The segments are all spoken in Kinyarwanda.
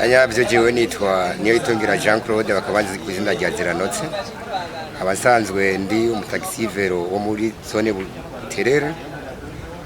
Anyavyo jewe nitwa niyo itungira Jean Claude bakabanze kuzina rya Ziranotse. Abasanzwe ndi umutaxi velo wo muri zone Buterere.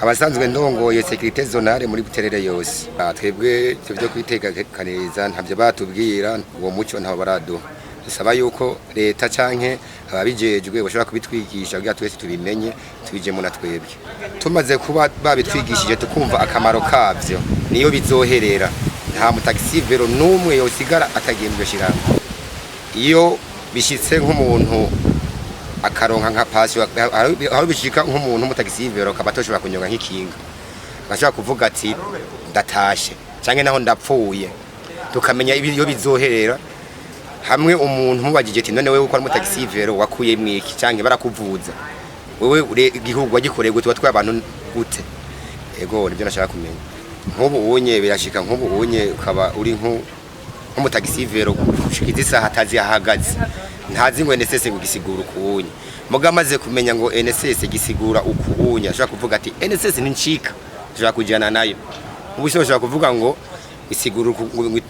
Abasanzwe ndongoye sécurité zonale muri Buterere yose. Twebwe byo kwitekaniriza ntavyo batubwira uwo muco ntaho barado. Dusaba yuko leta canke ababijejwe bashobora kubitwigisha kugira twese tubimenye tubije mu natwebwe. Tumaze kuba babitwigishije tukumva akamaro kavyo niyo bizoherera. Nta mutaxi velo numwe yosigara atagembwe shiranga. Iyo bishitse nk'umuntu akaronka nka pasio aho bishika nk'umuntu mutaxi velo kabatoshobora kunyonga nk'ikinga. Bashaka kuvuga ati ndatashe canke naho ndapfuye. Tukamenya iyo bizoherera hamwe umuntu mubagije ati none wewe uko ari mutaxi velo wakuye mwiki canke barakuvuza. Wewe igihugu wagikoreye gute watwaye abantu gute? Ego nibyo nashaka kumenya. Nk'ubu unye birashika nk'ubu unye ukaba uri nk'umutaxi velo ushikiza isaha atazi ahagaze ntazi ngo NSS gisigura ukuunye mugamaze kumenya ngo NSS gisigura ukuunye ashaka kuvuga ati NSS ni ncika ashaka kujana nayo ubusho ashaka kuvuga ngo isigura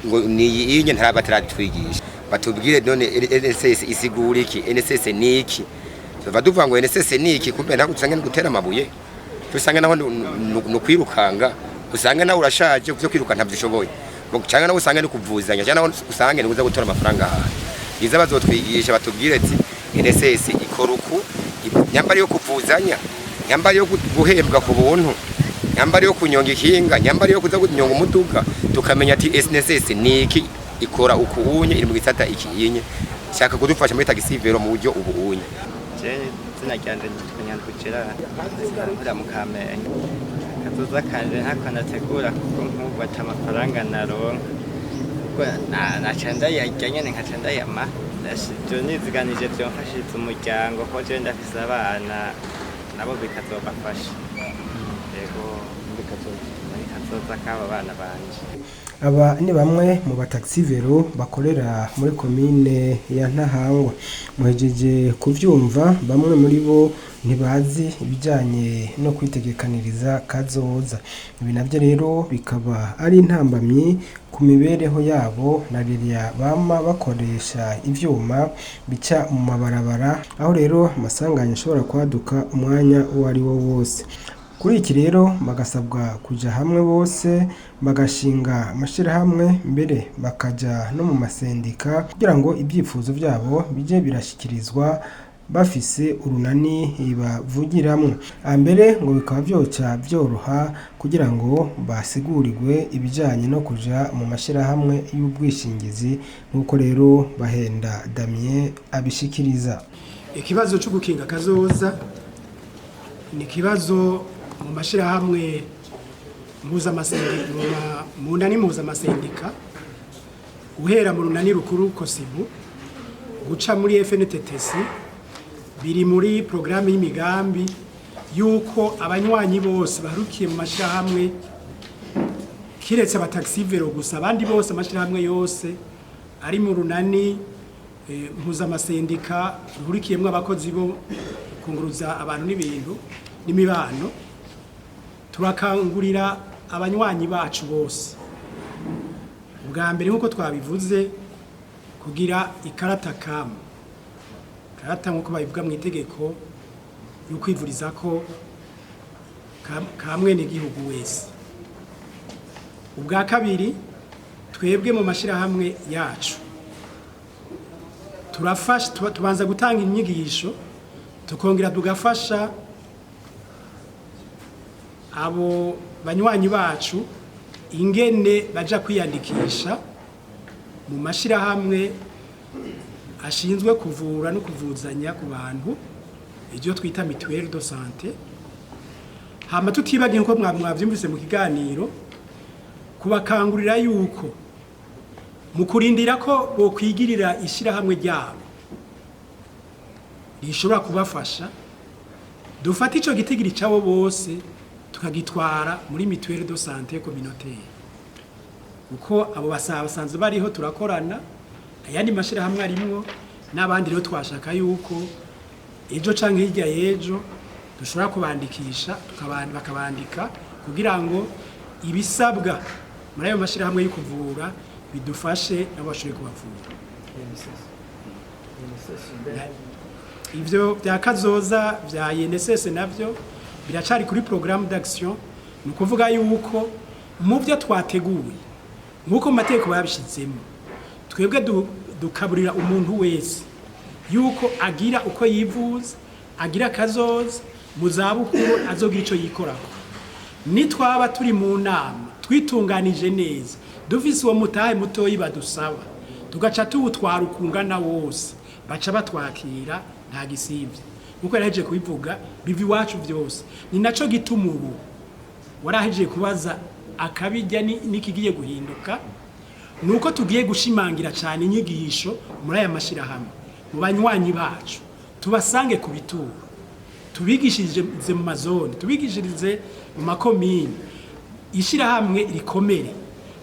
ngo ni inye ntarabatratwigisha batubwire none NSS isigura iki NSS ni iki baduvuga ngo NSS ni iki kumbe nta gusange gutera amabuye tusange naho no kwirukanga usanga nawe urashaje byo kwiruka ntabyishoboye cyangwa nawe usanga ni kuvuzanya cyangwa nawe usanga ni uza gutora amafaranga iza bazotwigisha batubwire ati NSS ikora uku nyambari yo kuvuzanya nyambari yo guhembwa ku buntu nyambari yo kunyonga ikinga nyambari yo kuza kunyonga umuduga tukamenya ati NSS ni iki ikora uku unye iri mu gisata ikiyinye shaka kudufasha muri taxi velo mu buryo ubu unye sinagende kunyandukira nkora mu Kamenge kazoza kanje ntakanategura kuko nk'ubu atamafaranga naronka nacanda yajyanye nkacanda yama nashije niziganije byomfashitse umuryango ko je ndafise abana nabo bikazobafasha yego bikazoza kaba bana banje. Aba ni bamwe mu bataxi velo bakorera muri commune ya Ntahangwa. Muhejeje kuvyumva bamwe muri bo ntibazi ibijanye no kwitegekaniriza kazoza. Ibi navyo rero bikaba ari intambamyi ku mibereho yabo na ririya bama bakoresha ivyuma bica mu mabarabara aho rero amasanganya ashobora kwaduka umwanya uwo ari wo wose. Kuri iki rero bagasabwa kuja hamwe bose bagashinga amashirahamwe mbere bakaja no mu masendika kugira ngo ibyifuzo byabo bije birashikirizwa bafise urunani bavugiramwo. Mbere ngo bikaba byoca byoroha kugira ngo basigurirwe ibijanye no kuja mu mashirahamwe y'ubwishingizi nuko rero Bahenda Damien abishikiriza. Ikibazo cyo gukinga kazoza ni kibazo mu mashirahamwe mpuzamasenga mu nani mpuzamasenga uhera mu runani rukuru kosibu guca muri FNTTC biri muri programme y'imigambi yuko abanywanyi bose barukiye mu mashirahamwe kiretse abataxi velo gusa abandi bose amashirahamwe yose ari mu runani mpuzamasenga rurikiyemwe abakozi bo kunguruza abantu n'ibintu n'imibano turakangurira abanywanyi bacu bose ubwa mbere nkuko twabivuze kugira ikarata kama karata nkuko babivuga mu itegeko yo kwivuriza ko kamwe n'igihugu wese. Ubwa kabiri twebwe mu mashirahamwe yacu turafasha tubanza gutanga inyigisho tukongera tugafasha abo banywanyi bacu ingene baja kwiyandikisha mu mashirahamwe ashinzwe kuvura no kuvuzanya ku bantu ibyo twita mutuelle de santé. Hama tutibagiye ko mwavyumvise mu kiganiro kubakangurira yuko mu kurindira ko bo kwigirira ishirahamwe ryabo rishobora kubafasha dufata ico gitigiri cabo bose tukagitwara muri mutuelle de santé communautaire uko abo basanzwe bariho turakorana ayandi mashirahamwe arimwo n'abandi rero twashaka yuko ejo canke hirya yejo dushobora kubandikisha bakabandika kugira ngo ibisabwa muri ayo mashirahamwe yo kuvura bidufashe n'abashobore kubavura. Ivyo bya kazoza vya INSS navyo biracari kuri programme d'action, ni ukuvuga yuko mu byo twateguye nk'uko mu mategeko babishizemo, twebwe dukaburira umuntu wese yuko agira uko yivuza, agira kazoza mu zabukuru, azogira ico yikorako. Nitwaba turi mu nama twitunganije neza, dufise uwo mutahe mutoyi badusaba, tugaca tuwutwara ukungana wose, baca batwakira nta gisivye. Kuko yarahejeje kubivuga bivi wacu byose. Ni naco gituma ubu warahejeje kubaza akabijya nikigiye guhinduka, nuko tugiye gushimangira cyane inyigisho muri aya mashirahamwe, mu banywanyi bacu tubasange ku bituro, tubigishirize mu mazone, tubigishirize mu makomine, ishirahamwe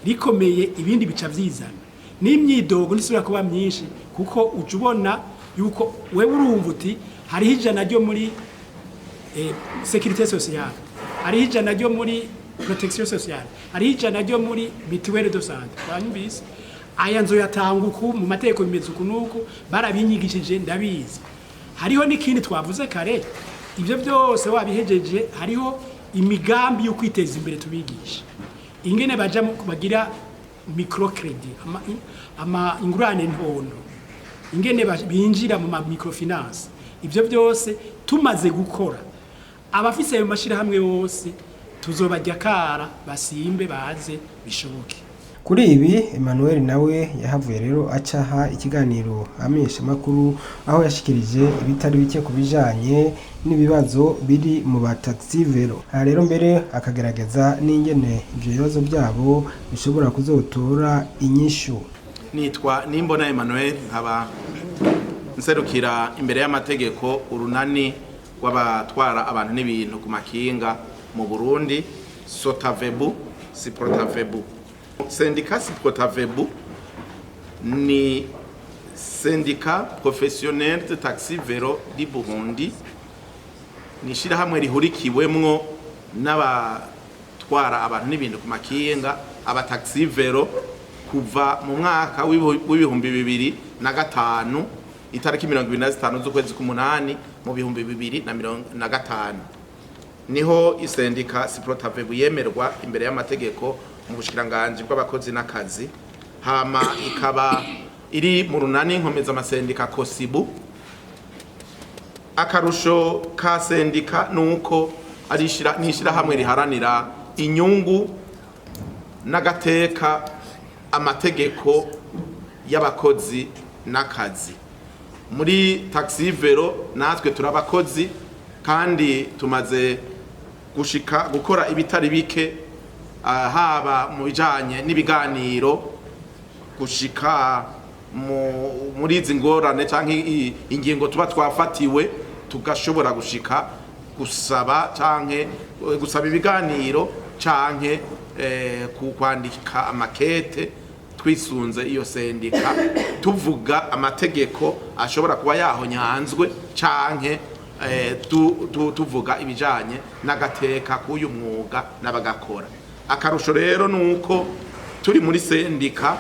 rikomeye ibindi bica vyizana. N'imyidogo nisubira kuba myinshi, kuko ujubona yuko wewe urumva uti hariho ijana ryo muri sécurité sociale, hariho ijana ryo muri protection sociale, hariho ijana ryo muri mutuelle de santé. Banyumvise aya nzo yatanguku mu mategeko bimeze uku nuko barabinyigishije ndabizi. Hariho n'ikindi twavuze kare, ivyo byose wabihejeje, hariho imigambi yo kwiteza imbere tubigisha ingene baja bagira microcredit, ama ingurane ntondo, ingene binjira mu microfinance. Ivyo byose tumaze gukora, abafise ayo mashirahamwe yose tuzobajya kara basimbe baze bishoboke. Kuri ibi Emmanuel nawe yahavuye rero acaha ikiganiro amenyesha makuru, aho yashikirije ibitari bike kubijanye n'ibibazo biri mu bataxi velo. Aha rero mbere akagerageza n'ingene ivyo bibazo byabo bishobora kuzotora inyishu. Nitwa Nimbona Emmanuel, nkaba nserukira imbere y'amategeko urunani rw'abatwara abantu n'ibintu ku makinga mu Burundi, Sotavebu Siprotavebu. Syndicat Siprotavebu ni syndicat professionnel de taxi velo di Burundi, ni shirahamwe rihurikiwemwo n'abatwara abantu n'ibintu ku makinga, abataxi velo, kuva mu mwaka w'ibihumbi 2005 itariki 25 z'ukwezi k'umunani mu bihumbi 2005 niho isendika Siprotavebu yemerwa imbere y'amategeko mu bushikiranganje bw'abakozi n'akazi, hama ikaba iri mu runani nkomeza amasendika Kosibu. Akarusho ka sendika nuko nishira hamwe riharanira inyungu n'agateka amategeko y'abakozi n'akazi. Muri taxi velo natwe turabakozi kandi tumaze gukora ibitari bike, haba mu bijanye n'ibiganiro, gushika muri izi ngorane canke ingingo tuba twafatiwe, tugashobora gushika gusaba ibiganiro canke kwandika amakete twisunze iyo sendika, tuvuga amategeko ashobora kuba yahonyanzwe canke tuvuga ibijanye n'agateka k'uyu mwuga n'abagakora. Akarusho rero nuko turi muri sendika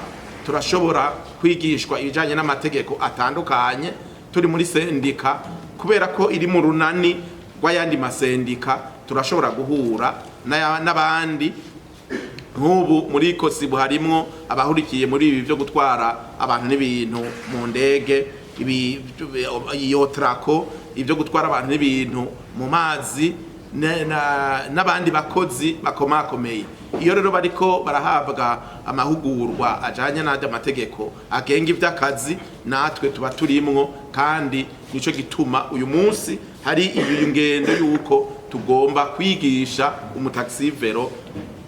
turashobora kwigishwa ibijanye n'amategeko atandukanye. Turi muri sendika kubera ko iri mu runani rw'ayandi masendika, turashobora guhura n'abandi. Nk'ubu muri Kosibu harimwo abahurikiye muri ibi byo gutwara abantu n'ibintu mu ndege, iyo trako, ibyo gutwara abantu n'ibintu mu mazi, n'abandi bakozi bakomakomeye. Iyo rero bariko barahabwa amahugurwa ajanye n'andi mategeko agenga ivy'akazi, natwe tuba turimwo, kandi nico gituma uyu munsi hari ingendo yuko tugomba kwigisha umutaxi velo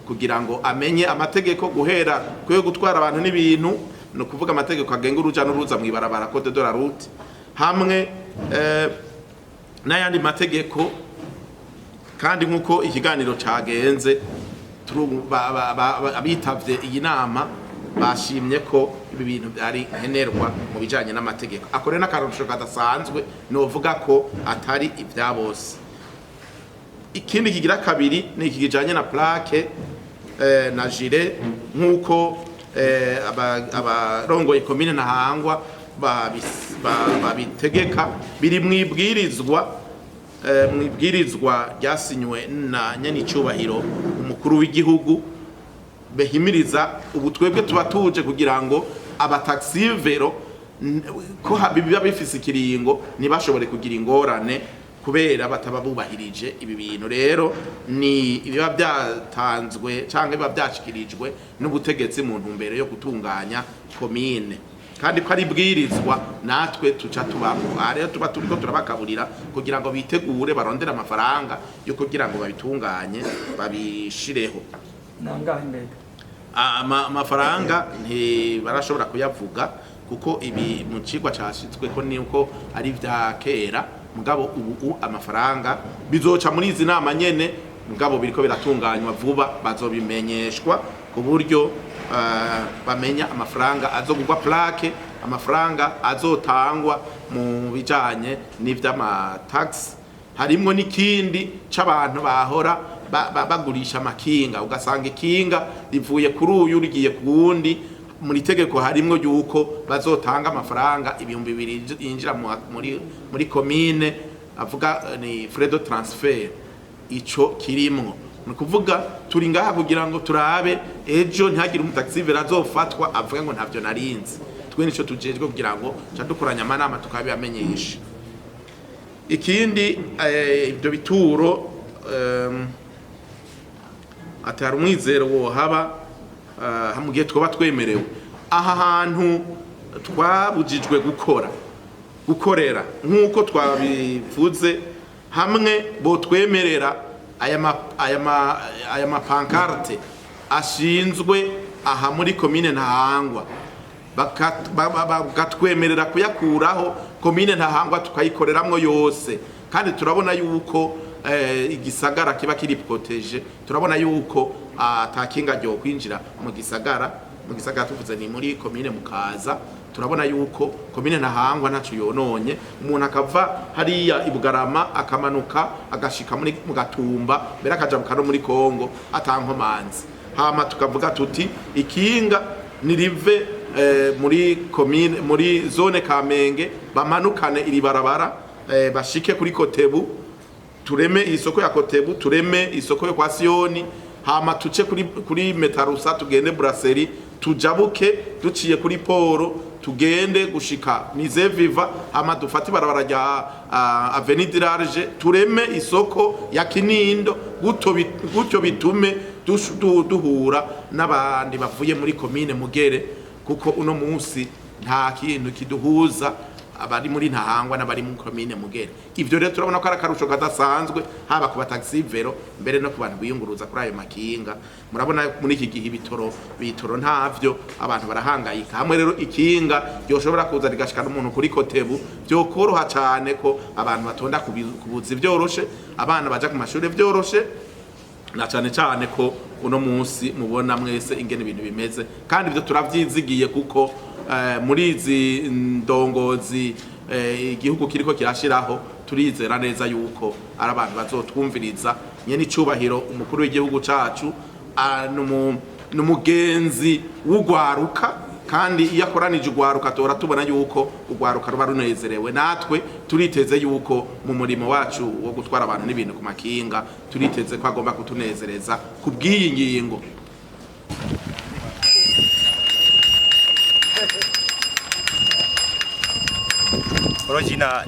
kugira ngo amenye amategeko guhera kwe gutwara abantu n'ibintu, no kuvuga amategeko agenga uruja n'uruza mwibarabara code de la route, hamwe n'ayandi mategeko. Kandi nkuko ikiganiro cagenze, abitavye iyi nama bashimye ko ibi bintu byari nkenerwa mu bijanye n'amategeko. Akore n'akarusho kadasanzwe, novuga ko atari ibya bose. Ikindi kigira kabiri ni ikijanye na plaque na jire, nkuko abarongoye komine Ntahangwa babitegeka biri mwibwirizwa ryasinywe na nyenicubahiro umukuru w'igihugu behimiriza ubu twebwe tuba tuje kugira ngo abataxi vero ko biba bifise ikiringo ntibashobore kugira ingorane kubera bataba bubahirije ibi bintu. Rero ni ibiba byatanzwe cyangwa biba byashikirijwe n'ubutegetsi mu ntumbero yo gutunganya komine, kandi ko ari bwirizwa natwe tuca tubamo. Rero tuba turiko turabakaburira kugira ngo bitegure barondera amafaranga yo kugira ngo babitunganye babishireho. Nangahe mbere amafaranga barashobora kuyavuga kuko ibi mu cigwa cashitswe ko niko ari vya kera, mugabo ubu amafaranga bizoca muri izi nama nyene, mugabo biriko biratunganywa vuba, bazobimenyeshwa ku buryo bamenya amafaranga azogurwa plaque, amafaranga azotangwa mu bijanye n'ivy'amatax. Harimwo n'ikindi c'abantu bahora bagurisha amakinga, ugasanga ikinga rivuye kuri uyu rigiye ku wundi. Muri tegeko harimwo yuko bazotanga amafaranga 2,000 yinjira muri komine, avuga ni frais de transfert. Ico kirimwo ni kuvuga turi ngaha kugira ngo turabe ejo ntihagire umutaxi vero azofatwa avuga ngo ntavyo narinzi. Twe nico tujejwe kugira ngo dukoranya amanama tukabiyamenyesha. Ikindi ibyo bituro atari umwizero wohaba mu gihe twaba twemerewe. Aha hantu twabujijwe gukorera nk'uko twabivuze, hamwe bo twemerera aya mapankarte ashinzwe aha muri komine Ntahangwa, bagatwemerera kuyakuraho komine Ntahangwa tukayikoreramwo yose. Kandi turabona yuko igisagara kiba kiri protege, turabona yuko atakinga ryo kwinjira mu gisagara tuvuze ni muri komine Mukaza. Turabona yuko komine Ntahangwa ntaco yononye, umuntu akava hariya ibugarama akamanuka agashika mu Gatumba mbere akajabuka no muri Kongo atankomanzi. Hama tukavuga tuti ikinga nirive muri komine muri zone Kamenge bamanukane iri barabara bashike kuri Kotebu, tureme isoko ya Kotebu, tureme isoko yo kwa Sioni, hama tuce kuri Metarusa tugende Brasserie, tujabuke duciye kuri Poro tugende gushika Mize Viva, hama dufati barabara rya Avenue du Large, tureme isoko ya Kinindo, gutyo bitume duhura n'abandi bavuye muri komine Mugere, kuko uno munsi nta kintu kiduhuza abari muri Ntahangwa n'abari mu komine Mugere. Ivyo rero turabona ko ari akarusho kadasanzwe haba ku bataxi vero mbere no ku bantu biyunguruza kuri ayo makinga. Murabona muri iki gihe bitoro ntavyo, abantu barahangayika. Hamwe rero ikinga ryoshobora kuza rigashika n'umuntu kuri Kotebu, byo koroha cyane ko abantu batonda kubuza vyoroshe, abana baja ku mashuri vyoroshe, na cyane ko uno munsi mubona mwese ingene ibintu bimeze. Kandi ivyo turavyizigiye kuko muri izi ndongozi igihugu kiriko kirashiraho, turizera neza yuko ari abantu bazotwumviriza. Nyene icubahiro umukuru w'igihugu cacu n'umugenzi w'ugwaruka, kandi iyo akoranije ugwaruka tora tubona yuko ugwaruka ruba runezerewe. Natwe turiteze yuko mu murimo wacu wo gutwara abantu n'ibintu ku makinga, turiteze ko agomba kutunezereza ku bw'iyi ngingo. Origina